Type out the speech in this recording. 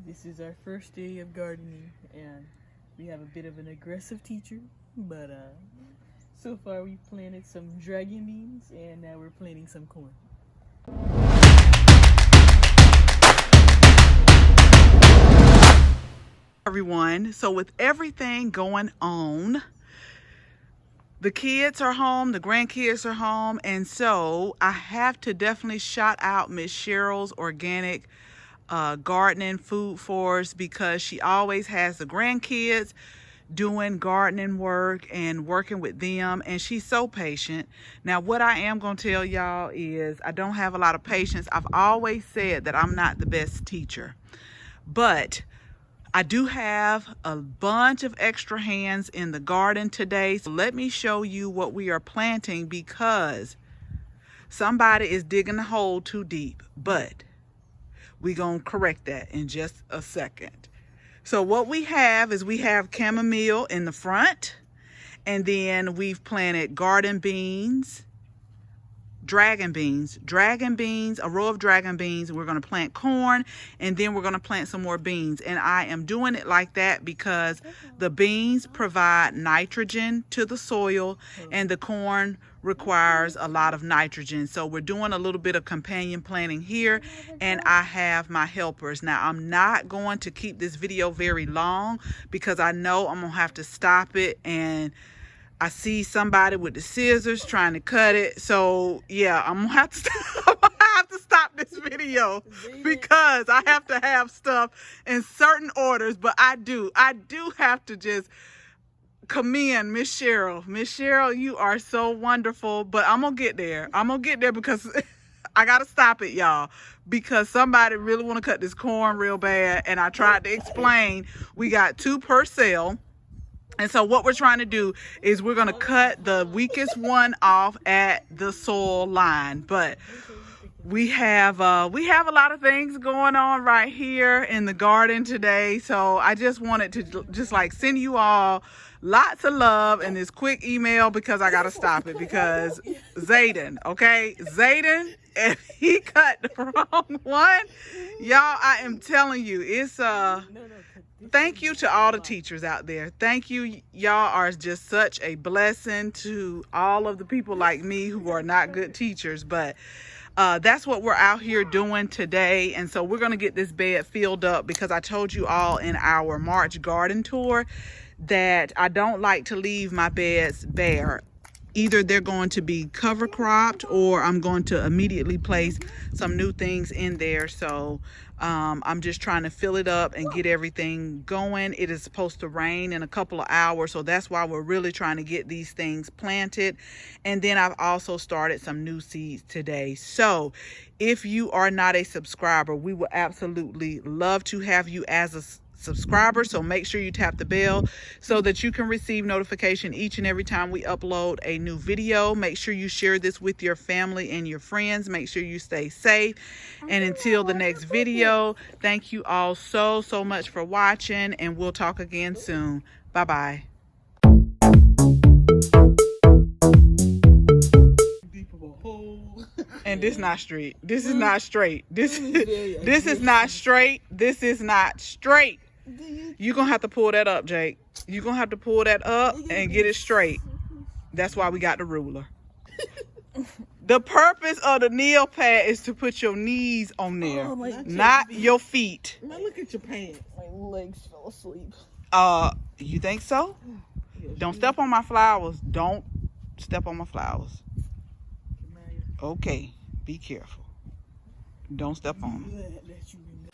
This is our first day of gardening, and we have a bit of an aggressive teacher, but so far we've planted some dragon beans, and now we're planting some corn. Everyone, so with everything going on, the kids are home, the grandkids are home, and so I have to definitely shout out Miss Cheryl's Organic Gardening Food Force, because she always has the grandkids doing gardening work and working with them, and she's so patient. Now, what I am going to tell y'all is I don't have a lot of patience. I've always said that I'm not the best teacher, but I do have a bunch of extra hands in the garden today. So let me show you what we are planting, because somebody is digging the hole too deep, but we're going to correct that in just a second. So what we have is we have chamomile in the front, and then we've planted garden beans, dragon beans, a row of dragon beans. We're going to plant corn, and then we're going to plant some more beans. And I am doing it like that because the beans provide nitrogen to the soil, and the corn requires a lot of nitrogen. So we're doing a little bit of companion planting here, and I have my helpers. Now, I'm not going to keep this video very long because I know I'm gonna have to stop it, and I see somebody with the scissors trying to cut it. So yeah, I'm gonna have to stop this video because I have to have stuff in certain orders. But I do have to just commend Miss Cheryl. Miss Cheryl, you are so wonderful. But I'm gonna get there. Because I gotta stop it, y'all, because somebody really want to cut this corn real bad, and I tried to explain we got 2 per cell. And so what we're trying to do is we're going to cut the weakest one off at the soil line. But we have a lot of things going on right here in the garden today. So I just wanted to just like send you all lots of love in this quick email, because I got to stop it because Zayden, if he cut the wrong one, y'all, I am telling you, it's thank you to all the teachers out there. Thank you. Y'all are just such a blessing to all of the people like me who are not good teachers. But that's what we're out here doing today. And so we're going to get this bed filled up, because I told you all in our March garden tour that I don't like to leave my beds bare. Either they're going to be cover cropped, or I'm going to immediately place some new things in there. So I'm just trying to fill it up and get everything going. It is supposed to rain in a couple of hours, so that's why we're really trying to get these things planted. And then I've also started some new seeds today. So if you are not a subscriber, we would absolutely love to have you as a subscriber. So make sure you tap the bell so that you can receive notification each and every time we upload a new video. Make sure you share this with your family and your friends. Make sure you stay safe. And until the next video, thank you all so much for watching, and we'll talk again soon. Bye-bye. And this not straight. This is not straight. This is not straight. This is not straight. You're going to have to pull that up, Jake. You're going to have to pull that up and get it straight. That's why we got the ruler. The purpose of the nail pad is to put your knees on there, not your feet. Now look at your pants. My legs fell asleep. You think so? Don't step on my flowers. Don't step on my flowers. Okay, be careful. Don't step on them.